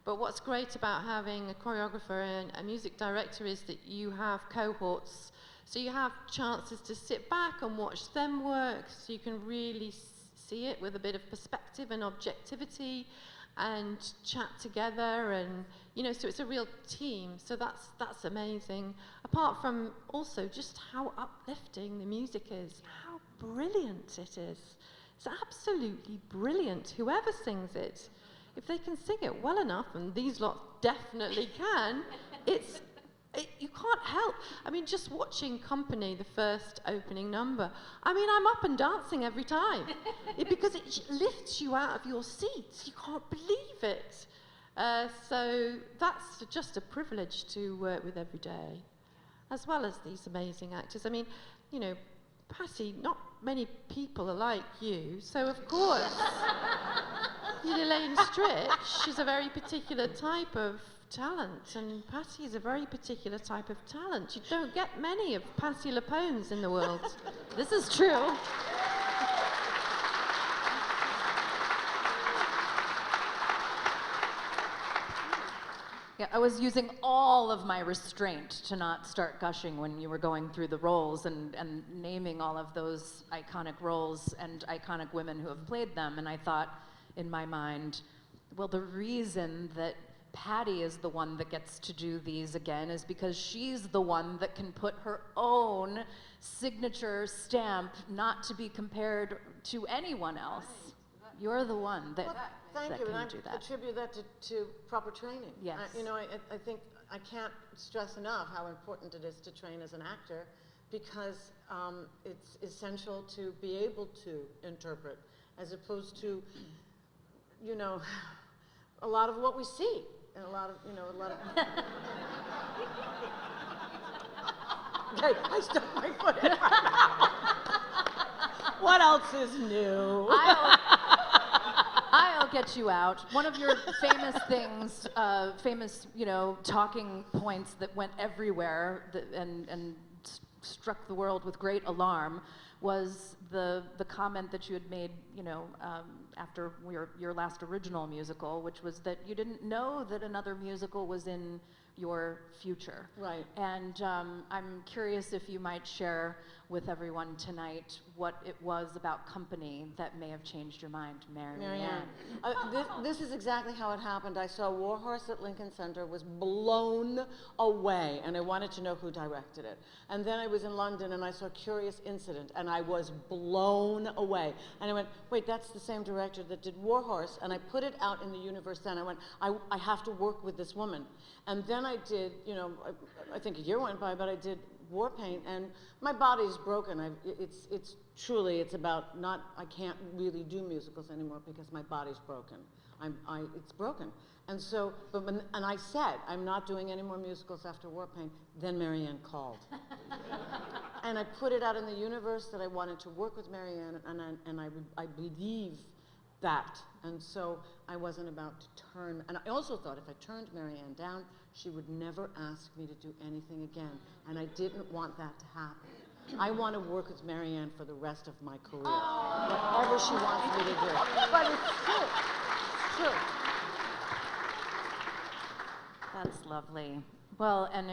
But what's great about having a choreographer and a music director is that you have cohorts. So you have chances to sit back and watch them work, so you can really see it with a bit of perspective and objectivity and chat together, and so it's a real team. So that's amazing. Apart from also just how uplifting the music is, how brilliant it is. It's absolutely brilliant, whoever sings it. If they can sing it well enough, and these lots definitely can, you can't help. I mean, just watching Company, the first opening number, I mean, I'm up and dancing every time. Because it lifts you out of your seats. You can't believe it. So that's just a privilege to work with every day, as well as these amazing actors. I mean, you know, Patti, not many people are like you, so of course, Elaine Stritch is a very particular type of talent, and Patti is a very particular type of talent. You don't get many of Patti LuPones in the world. This is true. Yeah, I was using all of my restraint to not start gushing when you were going through the roles and naming all of those iconic roles and iconic women who have played them. And I thought in my mind, well, the reason that Patti is the one that gets to do these again is because she's the one that can put her own signature stamp, not to be compared to anyone else. You're the one that, Thank that you, can and do I that. attribute that to proper training. Yes. I think I can't stress enough how important it is to train as an actor, because it's essential to be able to interpret, as opposed to, you know, a lot of what we see, and a lot of. Okay, I stuck my foot in. What else is new? I'll get you out. One of your famous things, talking points that went everywhere and struck the world with great alarm was the comment that you had made, after your last original musical, which was that you didn't know that another musical was in your future. Right. And I'm curious if you might share with everyone tonight what it was about Company that may have changed your mind, Marianne. This is exactly how it happened. I saw War Horse at Lincoln Center, was blown away, and I wanted to know who directed it. And then I was in London, and I saw Curious Incident, and I was blown away. And I went, wait, that's the same director that did War Horse, and I put it out in the universe then. I went, I have to work with this woman. And then I did, I think a year went by, but I did War Paint, and my body's broken. It's about not, I can't really do musicals anymore because my body's broken. It's broken. And so, and I said, I'm not doing any more musicals after War Paint. Then Marianne called. And I put it out in the universe that I wanted to work with Marianne, and I believe that. And so I wasn't about to turn, and I also thought if I turned Marianne down, she would never ask me to do anything again, and I didn't want that to happen. I want to work with Marianne for the rest of my career, whatever she wants me to do. But it's true. It's true. That's lovely. Well, and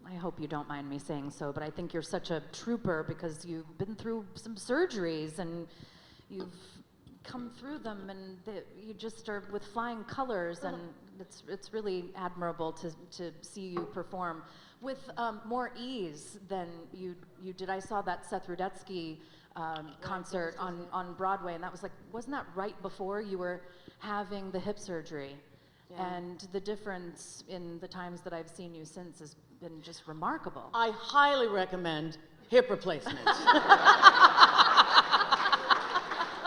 I hope you don't mind me saying so, but I think you're such a trooper because you've been through some surgeries and you've come through them, and you just are with flying colors, and it's really admirable to see you perform with more ease than you did. I saw that Seth Rudetsky concert on Broadway, and that was like, wasn't that right before you were having the hip surgery? Yeah. And the difference in the times that I've seen you since has been just remarkable. I highly recommend hip replacement.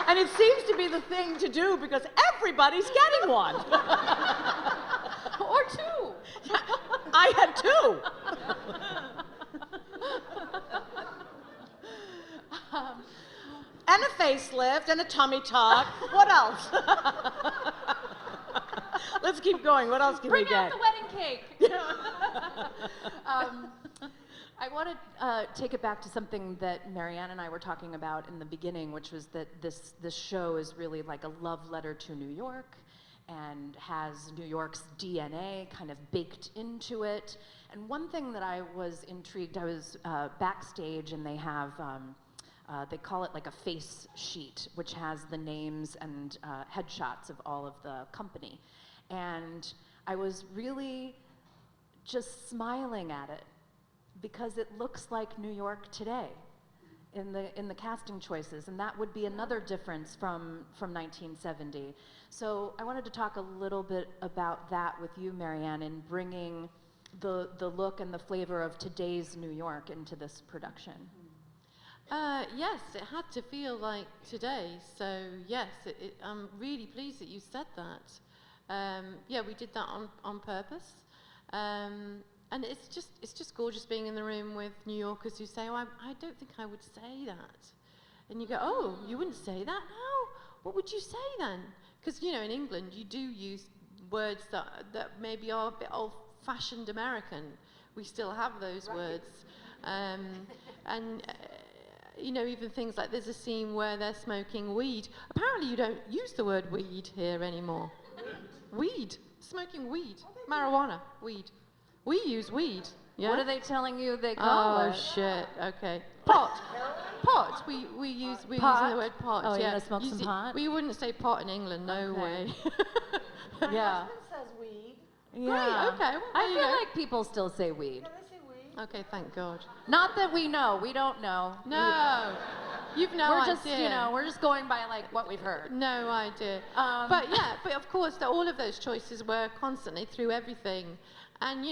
And it seems to be the thing to do because everybody's getting one. Or two. Yeah, I had two. And a facelift and a tummy tuck. What else? Let's keep going. What else can we get? Bring out the wedding cake. I want to take it back to something that Marianne and I were talking about in the beginning, which was that this show is really like a love letter to New York and has New York's DNA kind of baked into it. And one thing that I was intrigued, I was backstage, and they have, they call it like a face sheet, which has the names and headshots of all of the company. And I was really just smiling at it, because it looks like New York today. in the casting choices, and that would be another difference from 1970. So I wanted to talk a little bit about that with you, Marianne, in bringing the look and the flavor of today's New York into this production. Yes, it had to feel like today. So yes, I'm really pleased that you said that. Yeah, we did that on purpose. And it's just gorgeous being in the room with New Yorkers who say, "Oh, I don't think I would say that," and you go, "Oh, you wouldn't say that? No. What would you say then?" Because in England you do use words that maybe are a bit old-fashioned American. We still have those words, and even things like there's a scene where they're smoking weed. Apparently, you don't use the word weed here anymore. Weed, smoking weed, marijuana, weed. We use weed. Yeah? What are they telling you they call it? Oh shit. Okay. Pot. Pot. We're using the word pot. Oh, yeah. you're gonna smoke some pot? We wouldn't say pot in England. No way. Yeah. Husband says weed. Yeah. Great. Okay. Well, I there you feel go. like people still say weed. Yeah, they say weed. Okay. Thank God. Not that we know. We don't know. No. You've no We're idea. just, we're just going by like what we've heard. No idea. But of course, all of those choices were constantly through everything. And,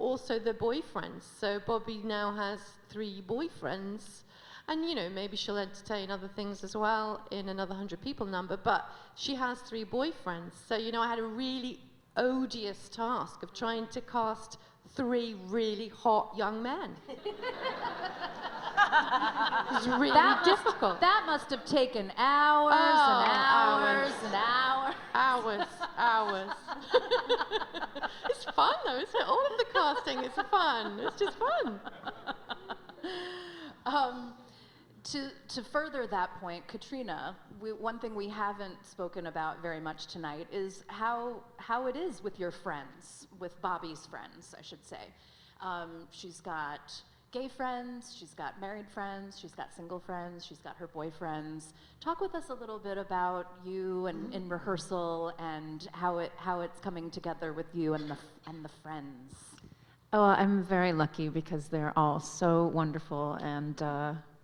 also the boyfriends. So Bobbie now has 3 boyfriends. And, maybe she'll entertain other things as well in another 100 people number. But she has 3 boyfriends. So, I had a really odious task of trying to cast 3 really hot young men. It was really difficult. That must have taken hours and hours and hours. Hours. It's fun though, isn't it? All of the casting is fun. It's just fun. To further that point, Katrina, one thing we haven't spoken about very much tonight is how it is with your friends, with Bobbie's friends, I should say. She's got gay friends, she's got married friends, she's got single friends, she's got her boyfriends. Talk with us a little bit about you and in rehearsal and how it's coming together with you and the friends. Oh, I'm very lucky because they're all so wonderful and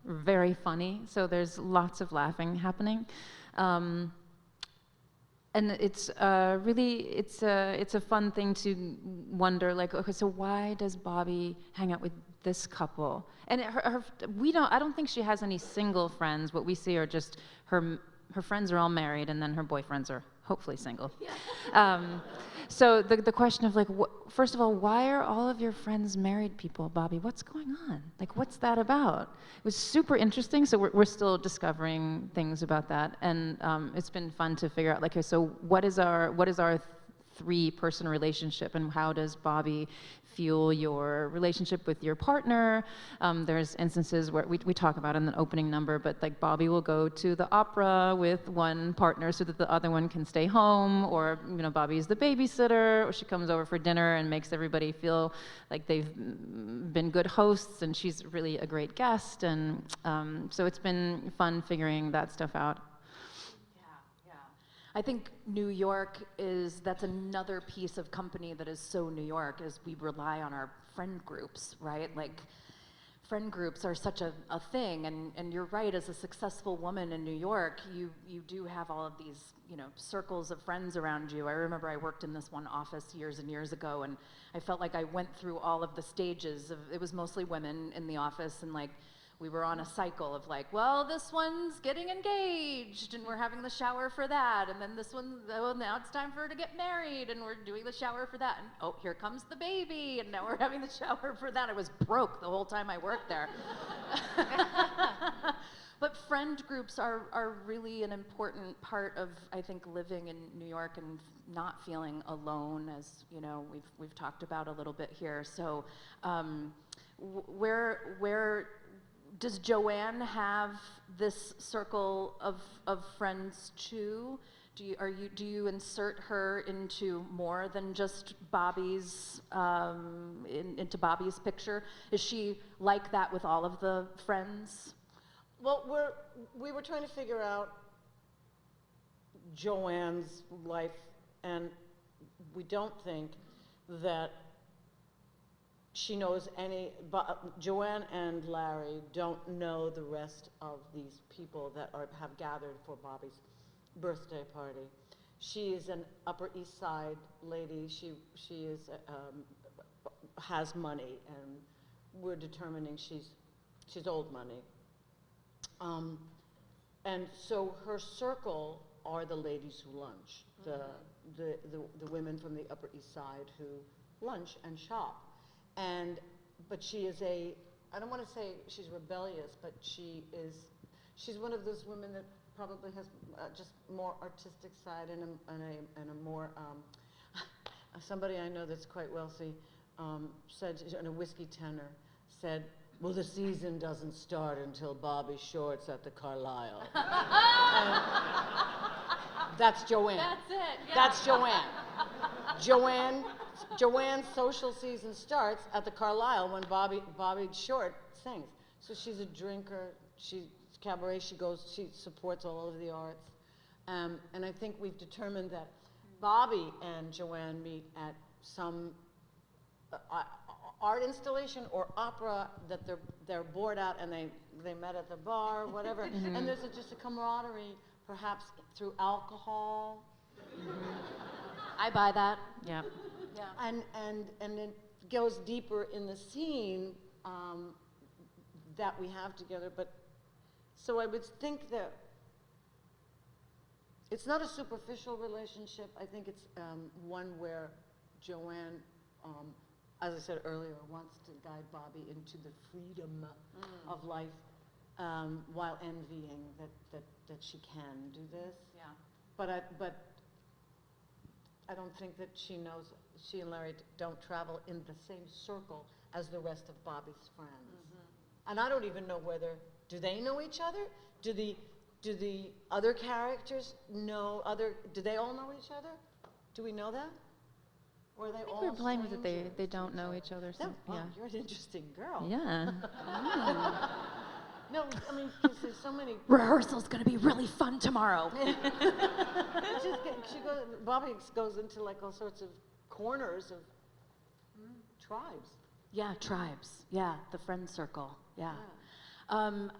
very funny. So there's lots of laughing happening. And it's it's a fun thing to wonder, like, okay, so why does Bobbie hang out with this couple? And I don't think she has any single friends. What we see are just her friends are all married, and then her boyfriends are hopefully single. So the question of like, first of all, why are all of your friends married people, Bobbie? What's going on? Like, what's that about? It was super interesting. So we're still discovering things about that, and it's been fun to figure out. Like, okay, so what is our 3-person relationship, and how does Bobbie fuel your relationship with your partner? There's instances where we talk about in the opening number, but like Bobbie will go to the opera with one partner so that the other one can stay home, or Bobbie's the babysitter, or she comes over for dinner and makes everybody feel like they've been good hosts, and she's really a great guest, and so it's been fun figuring that stuff out. I think New York that's another piece of company that is so New York, is we rely on our friend groups, right? Like, friend groups are such a thing, and you're right, as a successful woman in New York, you do have all of these, circles of friends around you. I remember I worked in this one office years and years ago, and I felt like I went through all of the stages it was mostly women in the office, and like, we were on a cycle of like, well, this one's getting engaged and we're having the shower for that, and then this one, oh, now it's time for her to get married and we're doing the shower for that, and oh, here comes the baby, and now we're having the shower for that. I was broke the whole time I worked there. But friend groups are really an important part of, I think, living in New York and not feeling alone, as we've talked about a little bit here. So where does Joanne have this circle of friends too? Do you insert her into more than just Bobbie's into Bobbie's picture? Is she like that with all of the friends? Well, we were trying to figure out Joanne's life, and we don't think that she knows Joanne and Larry don't know the rest of these people that have gathered for Bobbie's birthday party. She is an Upper East Side lady. She is has money, and we're determining she's old money. And so her circle are the ladies who lunch, the women from the Upper East Side who lunch and shop. But she is I don't want to say she's rebellious, but she's one of those women that probably has just more artistic side and a more, somebody I know that's quite wealthy said, and a whiskey tenor, said, well, the season doesn't start until Bobbie Short's at the Carlisle. That's Joanne. That's it. Yeah. That's Joanne. Joanne's social season starts at the Carlisle when Bobbie Short sings. So she's a drinker. She's cabaret. She supports all of the arts. And I think we've determined that Bobbie and Joanne meet at some art installation or opera that they're bored out and they met at the bar, whatever. And there's just a camaraderie, perhaps through alcohol. I buy that. Yeah. Yeah. And it goes deeper in the scene that we have together. But so I would think that it's not a superficial relationship. I think it's one where Joanne, as I said earlier, wants to guide Bobbie into the freedom of life while envying that she can do this. Yeah. But I don't think that she knows, she and Larry don't travel in the same circle as the rest of Bobbie's friends. And I don't even know do they know each other? Do the other characters know do they all know each other? Do we know that? Or are they all We're playing with it. strangers They to don't each know other? each other. No, So, wow, yeah. you're an interesting girl. Yeah. No, I mean, because there's so many. Rehearsal's gonna be really fun tomorrow. Bobbie goes into like all sorts of corners of tribes. Yeah, tribes. Yeah, the friend circle. Yeah. I'm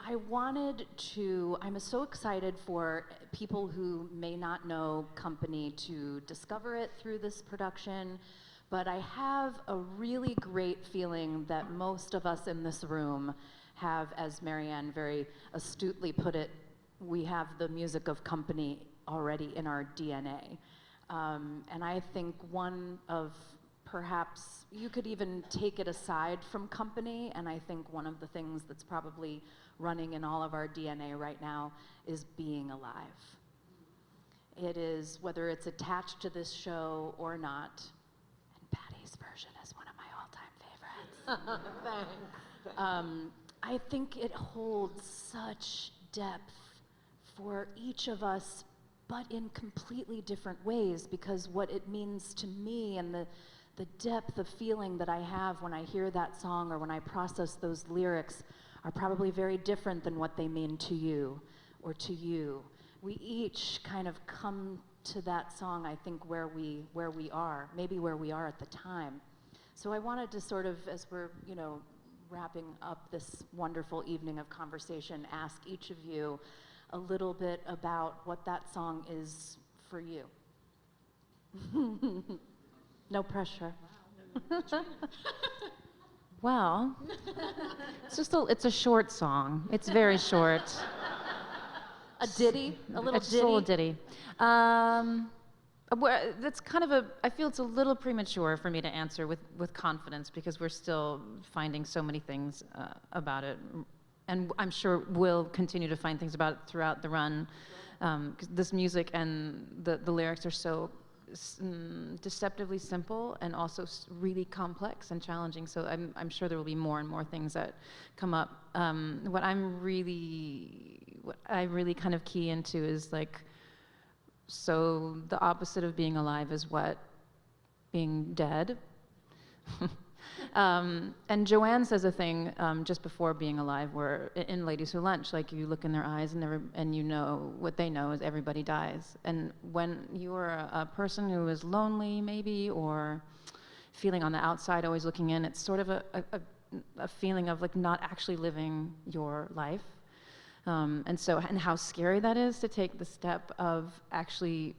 so excited for people who may not know Company to discover it through this production, but I have a really great feeling that most of us in this room have, as Marianne very astutely put it, we have the music of Company already in our DNA. And I think one of perhaps, you could even take it aside from Company, and I think one of the things that's probably running in all of our DNA right now is being alive. It is, whether it's attached to this show or not, and Patti's version is one of my all-time favorites. Thanks. I think it holds such depth for each of us, but in completely different ways, because what it means to me and the depth of feeling that I have when I hear that song or when I process those lyrics are probably very different than what they mean to you or to you. We each kind of come to that song, I think, where we are, maybe where we are at the time. So I wanted to sort of, as we're, wrapping up this wonderful evening of conversation, ask each of you a little bit about what that song is for you. No pressure. Well, it's a short song. It's very short. A ditty? A little It's ditty? just a little ditty. That's kind of I feel it's a little premature for me to answer with confidence, because we're still finding so many things about it. And I'm sure we'll continue to find things about it throughout the run. 'Cause this music and the lyrics are so deceptively simple and also really complex and challenging. So I'm sure there will be more and more things that come up. What I really kind of key into is like, so the opposite of being alive is what? Being dead. And Joanne says a thing just before being alive, where in Ladies Who Lunch, like, you look in their eyes and you know what they know is everybody dies. And when you are a person who is lonely, maybe, or feeling on the outside, always looking in. It's sort of a feeling of like not actually living your life. And how scary that is to take the step of actually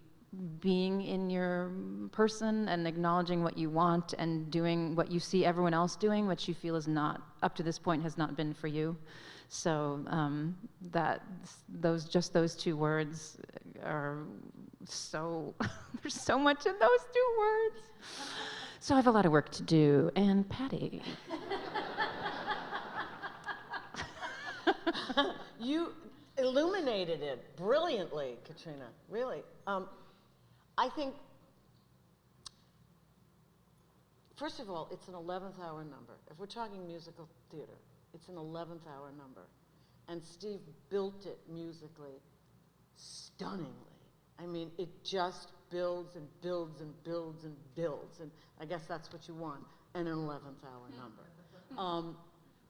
being in your person and acknowledging what you want and doing what you see everyone else doing, which you feel is not, up to this point, has not been for you. So those two words are so, there's so much in those two words. So I have a lot of work to do. And Patti. You illuminated it brilliantly, Katrina, really. I think, first of all, it's an 11th hour number. If we're talking musical theater, it's an 11th hour number. And Steve built it musically stunningly. I mean, it just builds and builds and builds and builds. And I guess that's what you want, an 11th hour number.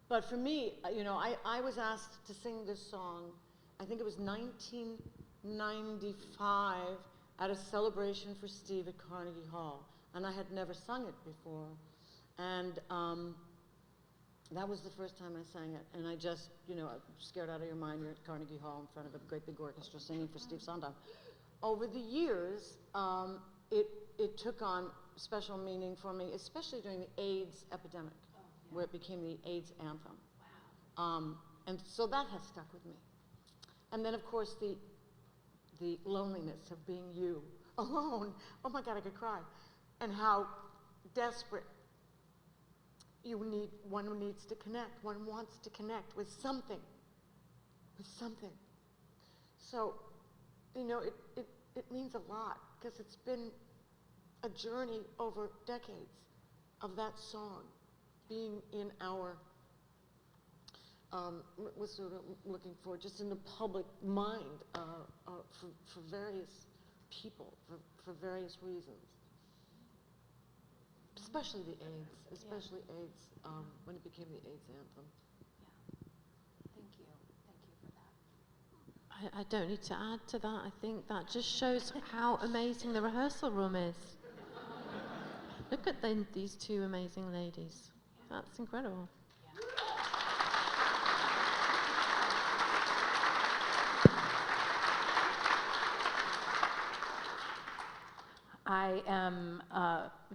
But for me, you know, I was asked to sing this song, I think it was 1995, at a celebration for Steve at Carnegie Hall. And I had never sung it before. And that was the first time I sang it. And I just, you know, scared out of your mind, you're at Carnegie Hall in front of a great big orchestra singing for Steve Sondheim. Over the years, it took on special meaning for me, especially during the AIDS epidemic, where it became the AIDS anthem. Wow. And so that has stuck with me. And then, of course, the loneliness of being you, alone. Oh my God, I could cry. And how desperate one who needs to connect, one wants to connect with something. So, you know, it means a lot, because it's been a journey over decades of that song being in our, was sort of looking for, just in the public mind for various people, for various reasons. Especially the AIDS, when it became the AIDS anthem. Yeah. Thank you for that. I don't need to add to that. I think that just shows how amazing the rehearsal room is. Look at these two amazing ladies. That's incredible. I am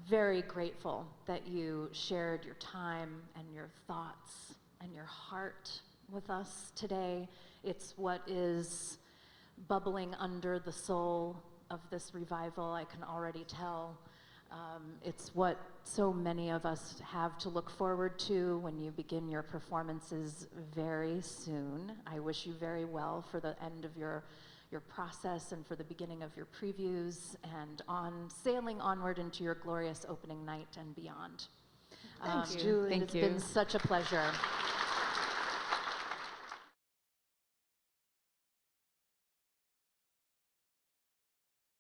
very grateful that you shared your time and your thoughts and your heart with us today. It's what is bubbling under the soul of this revival, I can already tell. It's what so many of us have to look forward to when you begin your performances very soon. I wish you very well for the end of your process and for the beginning of your previews and on sailing onward into your glorious opening night and beyond. Thank you. Julie, Thank it's you. been such a pleasure.